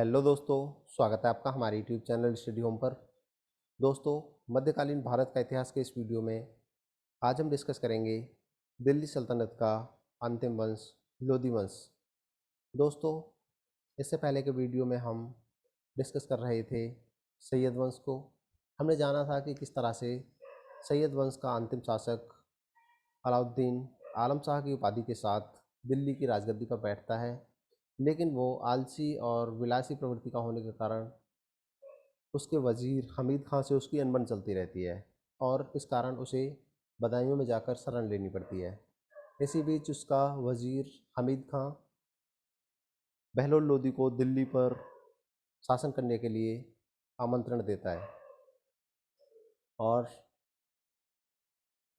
Hello दोस्तों, स्वागत है आपका हमारे यूट्यूब चैनल स्टडी होम पर। दोस्तों, मध्यकालीन भारत का इतिहास के इस वीडियो में आज हम डिस्कस करेंगे दिल्ली सल्तनत का अंतिम वंश लोधी वंश। दोस्तों, इससे पहले के वीडियो में हम डिस्कस कर रहे थे सैयद वंश को। हमने जाना था कि किस तरह से सैयद वंश का अंतिम शासक अलाउद्दीन आलम शाह की उपाधि के साथ दिल्ली की राजगद्दी पर बैठता है, लेकिन वो आलसी और विलासी प्रवृत्ति का होने के कारण उसके वजीर हमीद खां से उसकी अनबन चलती रहती है और इस कारण उसे बदायूं में जाकर शरण लेनी पड़ती है। इसी बीच उसका वजीर हमीद खां बहलोल लोदी को दिल्ली पर शासन करने के लिए आमंत्रण देता है और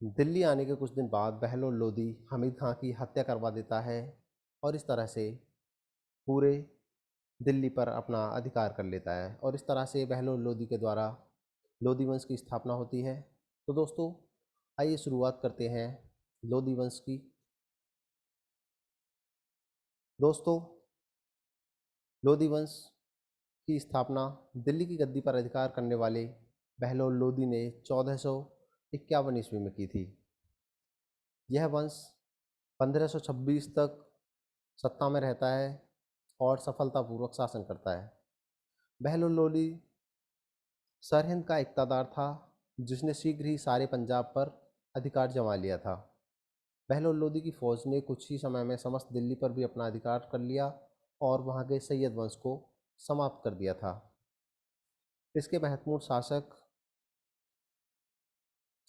दिल्ली आने के कुछ दिन बाद बहलोल लोदी हमीद खां की हत्या करवा देता है और इस तरह से पूरे दिल्ली पर अपना अधिकार कर लेता है और इस तरह से बहलोल लोदी के द्वारा लोधी वंश की स्थापना होती है। तो दोस्तों, आइए शुरुआत करते हैं लोधी वंश की। दोस्तों, लोधी वंश की स्थापना दिल्ली की गद्दी पर अधिकार करने वाले बहलोल लोदी ने 1451 ईस्वी में की थी। यह वंश 1526 तक सत्ता में रहता है और सफलतापूर्वक शासन करता है। बहलोल लोदी सरहिंद का इक़्तिदार था, जिसने शीघ्र ही सारे पंजाब पर अधिकार जमा लिया था। बहलोल लोदी की फौज ने कुछ ही समय में समस्त दिल्ली पर भी अपना अधिकार कर लिया और वहां के सैयद वंश को समाप्त कर दिया था। इसके महत्वपूर्ण शासक,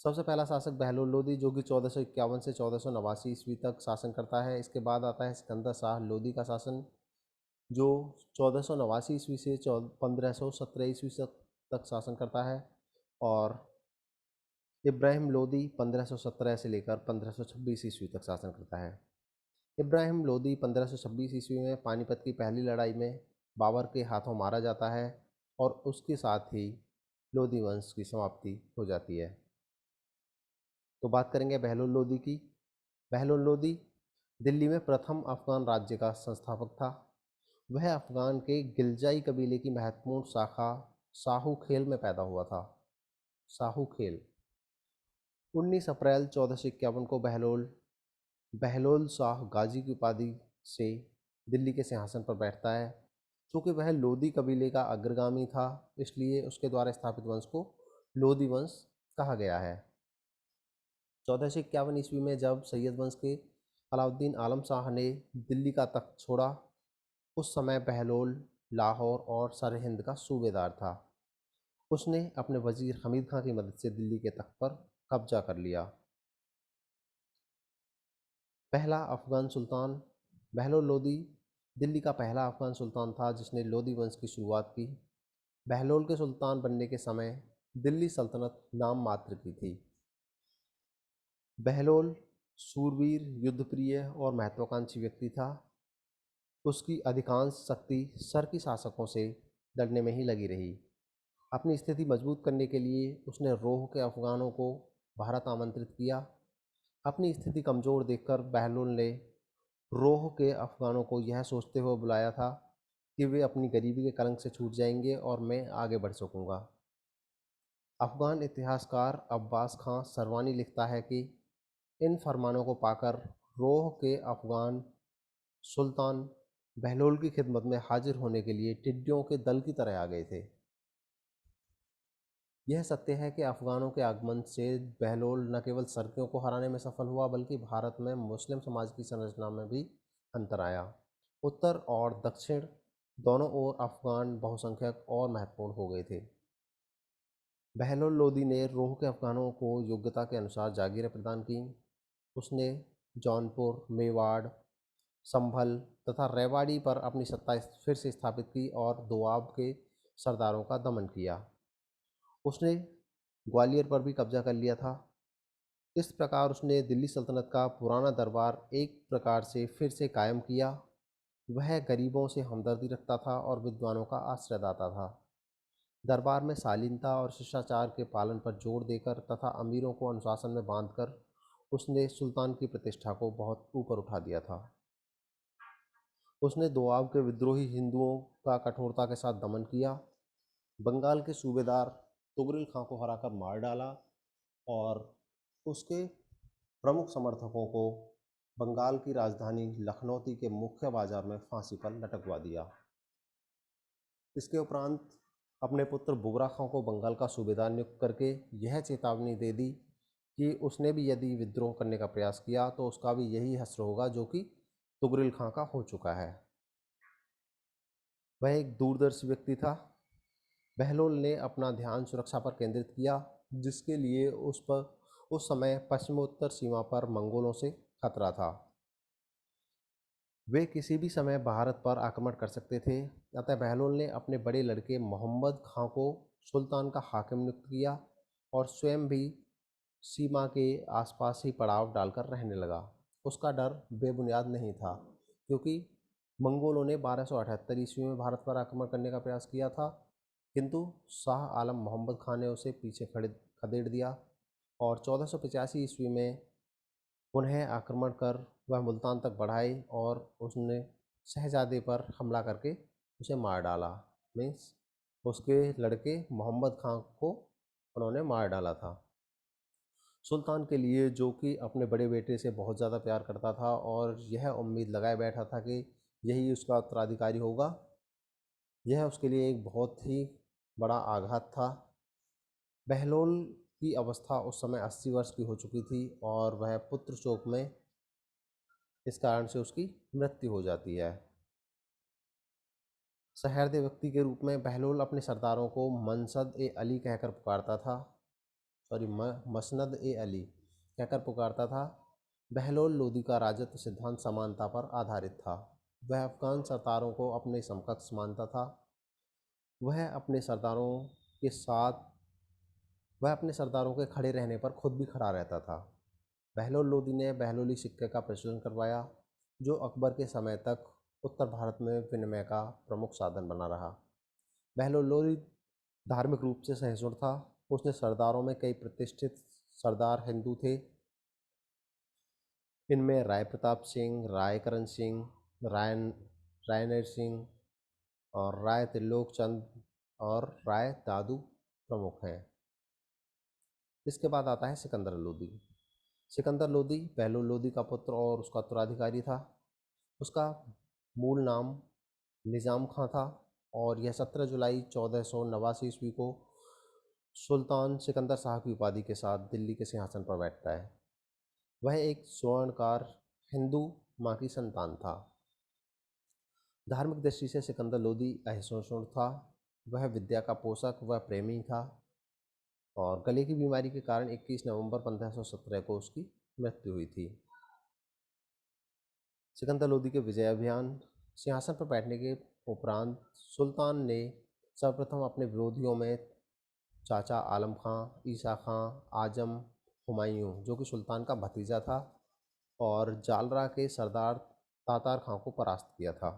सबसे पहला शासक बहलोल लोदी, जो कि 1451 से 1489 ईस्वी तक शासन करता है। इसके बाद आता है सिकंदर शाह लोदी का शासन, जो 1489 ईस्वी से 1517 ईस्वी तक शासन करता है। और इब्राहिम लोदी 1517 से लेकर 1526 ईस्वी तक शासन करता है। इब्राहिम लोदी 1526 ईस्वी में पानीपत की पहली लड़ाई में बाबर के हाथों मारा जाता है और उसके साथ ही लोदी वंश की समाप्ति हो जाती है। तो बात करेंगे बहलोल लोदी की। बहलोल लोदी दिल्ली में प्रथम अफगान राज्य का संस्थापक था। वह अफगान के गिलजाई कबीले की महत्वपूर्ण शाखा साहू खेल में पैदा हुआ था। साहू खेल 19 अप्रैल 1451 को बहलोल बहलोल शाह गाजी की उपाधि से दिल्ली के सिंहासन पर बैठता है। चूँकि वह लोदी कबीले का अग्रगामी था, इसलिए उसके द्वारा स्थापित वंश को लोदी वंश कहा गया है। 1451 ईस्वी में जब सैयद वंश के अलाउद्दीन आलम शाह ने दिल्ली का तख्त छोड़ा, उस समय बहलोल लाहौर और सरहिंद का सूबेदार था। उसने अपने वजीर हमीद खां की मदद से दिल्ली के तख्त पर कब्जा कर लिया। पहला अफगान सुल्तान बहलोल लोदी दिल्ली का पहला अफगान सुल्तान था जिसने लोदी वंश की शुरुआत की। बहलोल के सुल्तान बनने के समय दिल्ली सल्तनत नाम मात्र की थी। बहलोल सूरवीर, युद्धप्रिय और महत्वाकांक्षी व्यक्ति था। उसकी अधिकांश शक्ति सर की शासकों से लड़ने में ही लगी रही। अपनी स्थिति मजबूत करने के लिए उसने रोह के अफगानों को भारत आमंत्रित किया। अपनी स्थिति कमज़ोर देखकर बहलोल ने रोह के अफगानों को यह सोचते हुए बुलाया था कि वे अपनी गरीबी के कलंक से छूट जाएंगे और मैं आगे बढ़ सकूंगा। अफगान इतिहासकार अब्बास खां सरवानी लिखता है कि इन फरमानों को पाकर रोह के अफगान सुल्तान बहलोल की खिदमत में हाजिर होने के लिए टिड्डियों के दल की तरह आ गए थे। यह सत्य है कि अफगानों के आगमन से बहलोल न केवल सर्दियों को हराने में सफल हुआ, बल्कि भारत में मुस्लिम समाज की संरचना में भी अंतर आया। उत्तर और दक्षिण दोनों ओर अफगान बहुसंख्यक और महत्वपूर्ण हो गए थे। बहलोल लोदी ने रोह के अफगानों को योग्यता के अनुसार जागीरें प्रदान की। उसने जौनपुर, मेवाड़, संभल तथा रेवाड़ी पर अपनी सत्ता फिर से स्थापित की और दोआब के सरदारों का दमन किया। उसने ग्वालियर पर भी कब्जा कर लिया था। इस प्रकार उसने दिल्ली सल्तनत का पुराना दरबार एक प्रकार से फिर से कायम किया। वह गरीबों से हमदर्दी रखता था और विद्वानों का आश्रयदाता था। दरबार में शालीनता और शिष्टाचार के पालन पर जोर देकर तथा अमीरों को अनुशासन में बांधकर उसने सुल्तान की प्रतिष्ठा को बहुत ऊपर उठा दिया था। उसने दोआब के विद्रोही हिंदुओं का कठोरता के साथ दमन किया, बंगाल के सूबेदार तुगरिल खां को हराकर मार डाला और उसके प्रमुख समर्थकों को बंगाल की राजधानी लखनऊ के मुख्य बाजार में फांसी पर लटकवा दिया। इसके उपरांत अपने पुत्र बुगरा खां को बंगाल का सूबेदार नियुक्त करके यह चेतावनी दे दी कि उसने भी यदि विद्रोह करने का प्रयास किया तो उसका भी यही हश्र होगा जो कि तुगरिल खां का हो चुका है। वह एक दूरदर्शी व्यक्ति था। बहलोल ने अपना ध्यान सुरक्षा पर केंद्रित किया, जिसके लिए उस समय पश्चिमोत्तर सीमा पर मंगोलों से खतरा था। वे किसी भी समय भारत पर आक्रमण कर सकते थे। अतः बहलोल ने अपने बड़े लड़के मोहम्मद खां को सुल्तान का हाकिम नियुक्त किया और स्वयं भी सीमा के आसपास ही पड़ाव डालकर रहने लगा। उसका डर बेबुनियाद नहीं था, क्योंकि मंगोलों ने 1278 ईस्वी में भारत पर आक्रमण करने का प्रयास किया था, किंतु शाह आलम मोहम्मद खां ने उसे पीछे खदेड़ दिया और 1485 ईस्वी में पुनः आक्रमण कर वह मुल्तान तक बढ़ाई और उसने शहजादे पर हमला करके उसे मार डाला। मीन्स उसके लड़के मोहम्मद खां को उन्होंने मार डाला था। सुल्तान के लिए, जो कि अपने बड़े बेटे से बहुत ज़्यादा प्यार करता था और यह उम्मीद लगाए बैठा था कि यही उसका उत्तराधिकारी होगा, यह उसके लिए एक बहुत ही बड़ा आघात था। बहलोल की अवस्था उस समय 80 वर्ष की हो चुकी थी और वह पुत्र शोक में इस कारण से उसकी मृत्यु हो जाती है। सहृदय व्यक्ति के रूप में बहलोल अपने सरदारों को मनसद ए अली कहकर पुकारता था, मसनद ए अली कहकर पुकारता था। बहलोल लोदी का राजत्व सिद्धांत समानता पर आधारित था। वह अफगान सरदारों को अपने समकक्ष मानता था। वह अपने सरदारों के साथ वह अपने सरदारों के खड़े रहने पर खुद भी खड़ा रहता था। बहलोल लोदी ने बहलोली सिक्के का प्रचलन करवाया, जो अकबर के समय तक उत्तर भारत में विनिमय का प्रमुख साधन बना रहा। बहलोल लोदी धार्मिक रूप से सहिष्णु था। उसने सरदारों में कई प्रतिष्ठित सरदार हिंदू थे। इनमें राय प्रताप सिंह, राय करण सिंह, राय नर सिंह और राय त्रिलोक चंद और राय दादू प्रमुख हैं। इसके बाद आता है सिकंदर लोदी। सिकंदर लोदी बहलोल लोदी का पुत्र और उसका उत्तराधिकारी था। उसका मूल नाम निज़ाम खां था और यह 17 जुलाई 1489 ईस्वी को सुल्तान सिकंदर शाह की उपाधि के साथ दिल्ली के सिंहासन पर बैठता है। वह एक स्वर्णकार हिंदू माँ की संतान था। धार्मिक दृष्टि से सिकंदर लोदी असहिष्णु था। वह विद्या का पोषक व प्रेमी था और गले की बीमारी के कारण 21 नवंबर 1517 को उसकी मृत्यु हुई थी। सिकंदर लोदी के विजय अभियान। सिंहासन पर बैठने के उपरांत सुल्तान ने सर्वप्रथम अपने विरोधियों में चाचा आलम खां, ईसा खां, आजम हुमायूं, जो कि सुल्तान का भतीजा था, और जालरा के सरदार तातार खां को परास्त किया था।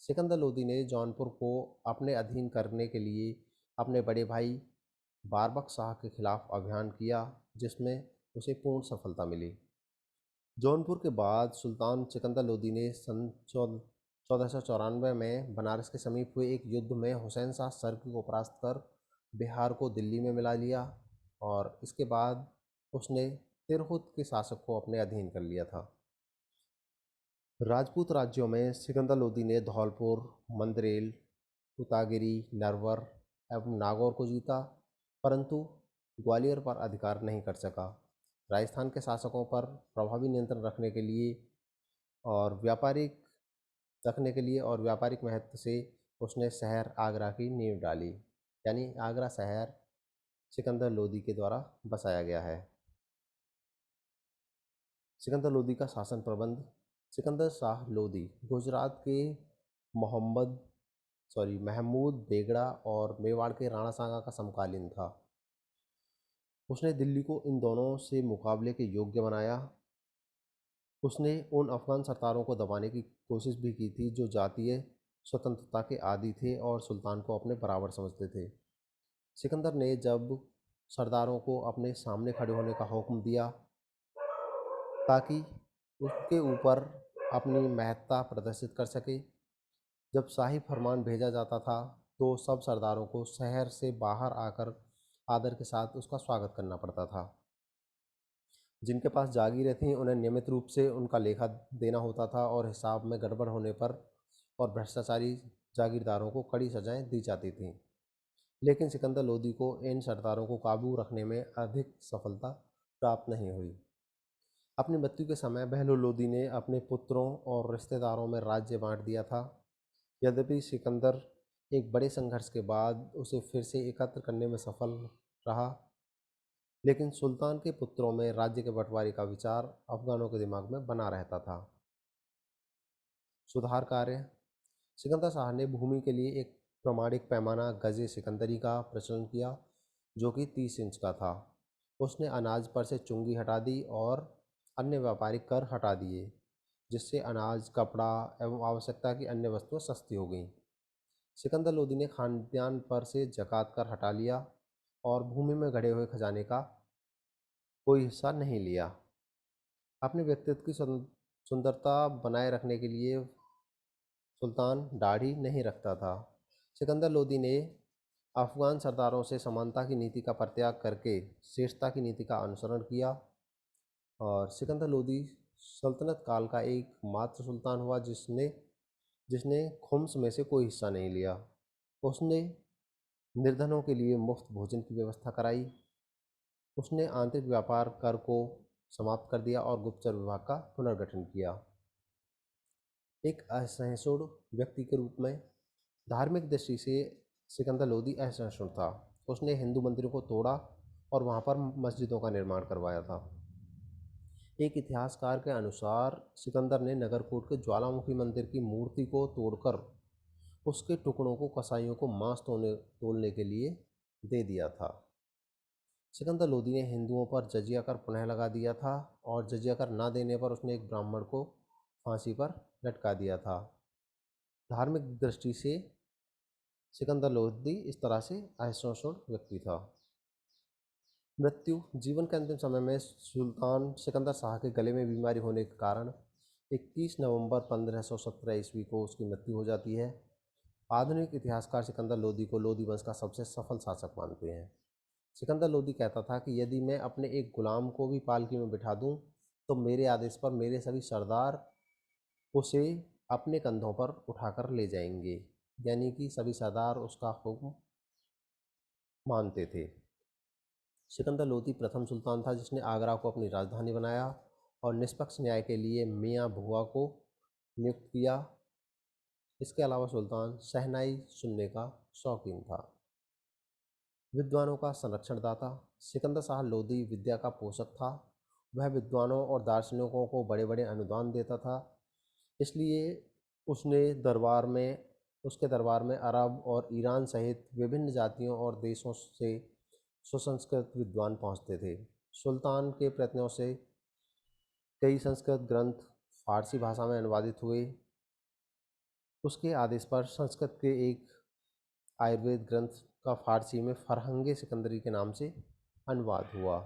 सिकंदर लोदी ने जौनपुर को अपने अधीन करने के लिए अपने बड़े भाई बारबक शाह के खिलाफ अभियान किया, जिसमें उसे पूर्ण सफलता मिली। जौनपुर के बाद सुल्तान सिकंदर लोदी ने सन 1494 में बनारस के समीप हुए एक युद्ध में हुसैन शाह सर्की को परास्त कर बिहार को दिल्ली में मिला लिया और इसके बाद उसने तिरहुत के शासक को अपने अधीन कर लिया था। राजपूत राज्यों में सिकंदर लोदी ने धौलपुर, मंदरेल, तुतागिरी, नरवर एवं नागौर को जीता, परंतु ग्वालियर पर अधिकार नहीं कर सका। राजस्थान के शासकों पर प्रभावी नियंत्रण रखने के लिए और व्यापारिक महत्व से उसने शहर आगरा की नींव डाली। यानी आगरा शहर सिकंदर लोदी के द्वारा बसाया गया है। सिकंदर लोदी का शासन प्रबंध। सिकंदर शाह लोदी गुजरात के महमूद बेगड़ा और मेवाड़ के राणा सांगा का समकालीन था। उसने दिल्ली को इन दोनों से मुकाबले के योग्य बनाया। उसने उन अफगान सरदारों को दबाने की कोशिश भी की थी जो जातीय स्वतंत्रता के आदी थे और सुल्तान को अपने बराबर समझते थे। सिकंदर ने जब सरदारों को अपने सामने खड़े होने का हुक्म दिया ताकि उसके ऊपर अपनी महत्ता प्रदर्शित कर सके। जब शाही फरमान भेजा जाता था तो सब सरदारों को शहर से बाहर आकर आदर के साथ उसका स्वागत करना पड़ता था। जिनके पास जागीरें थीं उन्हें नियमित रूप से उनका लेखा देना होता था और हिसाब में गड़बड़ होने पर और भ्रष्टाचारी जागीरदारों को कड़ी सजाएं दी जाती थीं। लेकिन सिकंदर लोदी को इन सरदारों को काबू रखने में अधिक सफलता प्राप्त नहीं हुई। अपनी मृत्यु के समय बहलोल लोदी ने अपने पुत्रों और रिश्तेदारों में राज्य बांट दिया था। यद्यपि सिकंदर एक बड़े संघर्ष के बाद उसे फिर से एकत्र करने में सफल रहा, लेकिन सुल्तान के पुत्रों में राज्य के बंटवारे का विचार अफगानों के दिमाग में बना रहता था। सुधार कार्य। सिकंदर शाह ने भूमि के लिए एक प्रमाणिक पैमाना गजे सिकंदरी का प्रचलन किया, जो कि 30 इंच का था। उसने अनाज पर से चुंगी हटा दी और अन्य व्यापारिक कर हटा दिए, जिससे अनाज, कपड़ा एवं आवश्यकता की अन्य वस्तुएं सस्ती हो गईं। सिकंदर लोदी ने खाद्यान्न पर से जकात कर हटा लिया और भूमि में गड़े हुए खजाने का कोई हिस्सा नहीं लिया। अपने व्यक्तित्व की सुंदरता बनाए रखने के लिए सुल्तान दाढ़ी नहीं रखता था। सिकंदर लोदी ने अफगान सरदारों से समानता की नीति का परित्याग करके श्रेष्ठता की नीति का अनुसरण किया और सिकंदर लोदी सल्तनत काल का एकमात्र सुल्तान हुआ जिसने जिसने खुम्स में से कोई हिस्सा नहीं लिया। उसने निर्धनों के लिए मुफ्त भोजन की व्यवस्था कराई। उसने आंतरिक व्यापार कर को समाप्त कर दिया और गुप्तचर विभाग का पुनर्गठन किया। एक असहिष्णु व्यक्ति के रूप में धार्मिक दृष्टि से सिकंदर लोदी असहिष्णु था। उसने हिंदू मंदिरों को तोड़ा और वहां पर मस्जिदों का निर्माण करवाया था। एक इतिहासकार के अनुसार सिकंदर ने नगरकोट के ज्वालामुखी मंदिर की मूर्ति को तोड़कर उसके टुकड़ों को कसाईयों को मांस तोलने के लिए दे दिया था। सिकंदर लोदी ने हिंदुओं पर जजिया कर पुनः लगा दिया था और जजिया कर न देने पर उसने एक ब्राह्मण को फांसी पर लटका दिया था। धार्मिक दृष्टि से सिकंदर लोदी इस तरह से असहिष्णु व्यक्ति था। मृत्यु। जीवन के अंतिम समय में सुल्तान सिकंदर शाह के गले में बीमारी होने के कारण 21 नवंबर 1517 ईस्वी को उसकी मृत्यु हो जाती है। आधुनिक इतिहासकार सिकंदर लोदी को लोदी वंश का सबसे सफल शासक मानते हैं। सिकंदर लोदी कहता था कि यदि मैं अपने एक गुलाम को भी पालकी में बिठा दूं, तो मेरे आदेश पर मेरे सभी सरदार उसे अपने कंधों पर उठाकर ले जाएंगे, यानी कि सभी सरदार उसका हुक्म मानते थे। सिकंदर लोदी प्रथम सुल्तान था जिसने आगरा को अपनी राजधानी बनाया और निष्पक्ष न्याय के लिए मियाँ भुआ को नियुक्त किया। इसके अलावा सुल्तान शहनाई सुनने का शौकीन था। विद्वानों का संरक्षणदाता। सिकंदर शाह लोदी विद्या का पोषक था। वह विद्वानों और दार्शनिकों को बड़े बड़े अनुदान देता था। इसलिए उसने दरबार में उसके दरबार में अरब और ईरान सहित विभिन्न जातियों और देशों से सुसंस्कृत विद्वान पहुंचते थे। सुल्तान के प्रयत्नों से कई संस्कृत ग्रंथ फारसी भाषा में अनुवादित हुए। उसके आदेश पर संस्कृत के एक आयुर्वेद ग्रंथ का फारसी में फरहंगे सिकंदरी के नाम से अनुवाद हुआ।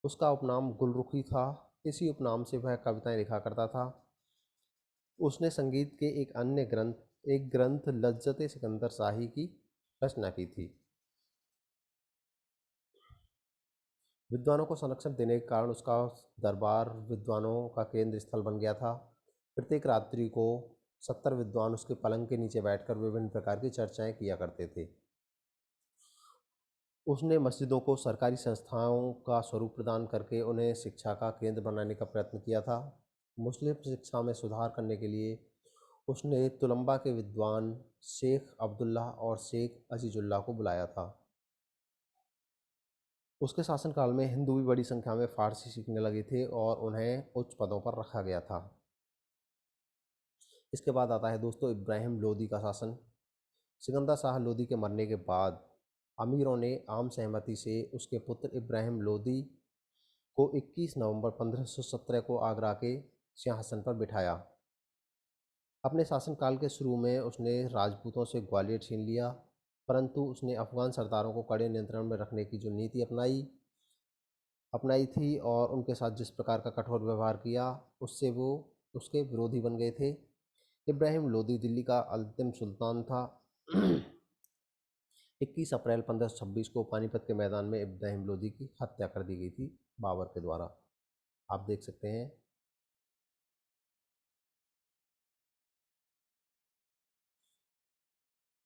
उसका उपनाम गुलरुखी था। इसी उपनाम से वह कविताएं लिखा करता था। उसने संगीत के एक ग्रंथ लज्जत सिकंदर शाही की रचना की थी। विद्वानों को संरक्षण देने के कारण उसका दरबार विद्वानों का केंद्र स्थल बन गया था। प्रत्येक रात्रि को 70 विद्वान उसके पलंग के नीचे बैठकर विभिन्न प्रकार की चर्चाएं किया करते थे। उसने मस्जिदों को सरकारी संस्थाओं का स्वरूप प्रदान करके उन्हें शिक्षा का केंद्र बनाने का प्रयत्न किया था। मुस्लिम शिक्षा में सुधार करने के लिए उसने तुलंबा के विद्वान शेख अब्दुल्ला और शेख अजीजुल्लाह को बुलाया था। उसके शासनकाल में हिंदू भी बड़ी संख्या में फारसी सीखने लगे थे और उन्हें उच्च पदों पर रखा गया था। इसके बाद आता है दोस्तों इब्राहिम लोदी का शासन। सिकंदर शाह लोदी के मरने के बाद अमीरों ने आम सहमति से उसके पुत्र इब्राहिम लोदी को 21 नवंबर 1517 को आगरा के सिंहासन पर बिठाया। अपने शासनकाल के शुरू में उसने राजपूतों से ग्वालियर छीन लिया, परंतु उसने अफगान सरदारों को कड़े नियंत्रण में रखने की जो नीति अपनाई थी और उनके साथ जिस प्रकार का कठोर व्यवहार किया, उससे वो उसके विरोधी बन गए थे। इब्राहिम लोदी दिल्ली का अंतिम सुल्तान था। 21 अप्रैल 1526 को पानीपत के मैदान में इब्राहिम लोदी की हत्या कर दी गई थी बाबर के द्वारा। आप देख सकते हैं।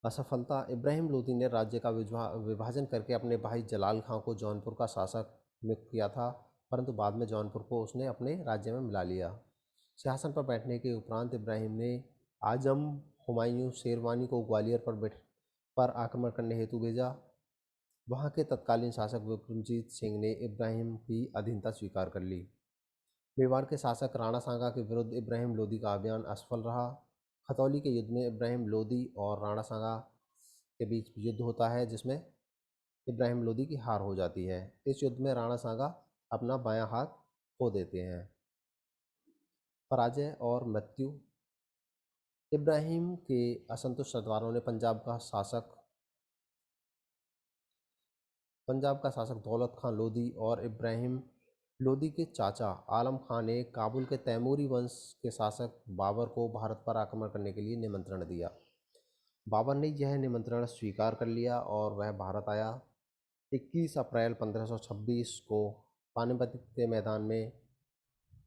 असफलता। इब्राहिम लोदी ने राज्य का विभाजन करके अपने भाई जलाल खां को जौनपुर का शासक नियुक्त किया था, परंतु बाद में जौनपुर को उसने अपने राज्य में मिला लिया। सिंहासन पर बैठने के उपरांत इब्राहिम ने आजम हुमायूं शेरवानी को ग्वालियर पर आक्रमण करने हेतु भेजा। वहां के तत्कालीन शासक विक्रमजीत सिंह ने इब्राहिम की अधीनता स्वीकार कर ली। मेवाड़ के शासक राणा सांगा के विरुद्ध इब्राहिम लोदी का अभियान असफल रहा। खतौली के युद्ध में इब्राहिम लोदी और राणा सांगा के बीच युद्ध होता है, जिसमें इब्राहिम लोदी की हार हो जाती है। इस युद्ध में राणा सांगा अपना बायां हाथ खो देते हैं। पराजय और मृत्यु। इब्राहिम के असंतुष्ट सरदारों ने पंजाब का शासक दौलत खां लोदी और इब्राहिम लोदी के चाचा आलम खां ने काबुल के तैमूरी वंश के शासक बाबर को भारत पर आक्रमण करने के लिए निमंत्रण दिया। बाबर ने यह निमंत्रण स्वीकार कर लिया और वह भारत आया। 21 अप्रैल 1526 को पानीपत के मैदान में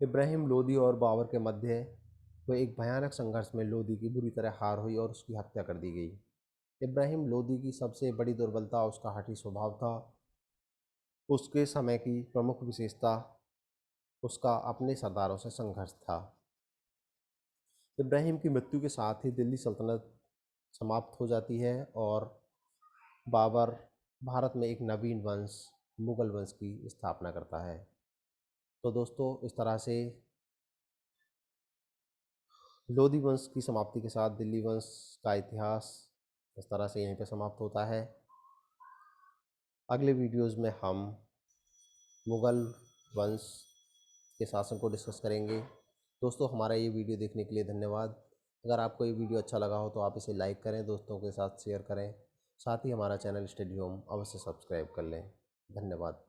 इब्राहिम लोदी और बाबर के मध्य हुए एक भयानक संघर्ष में लोदी की बुरी तरह हार हुई और उसकी हत्या कर दी गई। इब्राहिम लोदी की सबसे बड़ी दुर्बलता उसका हठी स्वभाव था। उसके समय की प्रमुख विशेषता उसका अपने सरदारों से संघर्ष था। इब्राहिम की मृत्यु के साथ ही दिल्ली सल्तनत समाप्त हो जाती है और बाबर भारत में एक नवीन वंश मुगल वंश की स्थापना करता है। तो दोस्तों, इस तरह से लोदी वंश की समाप्ति के साथ दिल्ली वंश का इतिहास इस तरह से यहीं पर समाप्त होता है। अगले वीडियोज़ में हम मुगल वंश के शासन को डिस्कस करेंगे। दोस्तों, हमारा ये वीडियो देखने के लिए धन्यवाद। अगर आपको ये वीडियो अच्छा लगा हो तो आप इसे लाइक करें, दोस्तों के साथ शेयर करें, साथ ही हमारा चैनल स्टडी होम अवश्य सब्सक्राइब कर लें। धन्यवाद।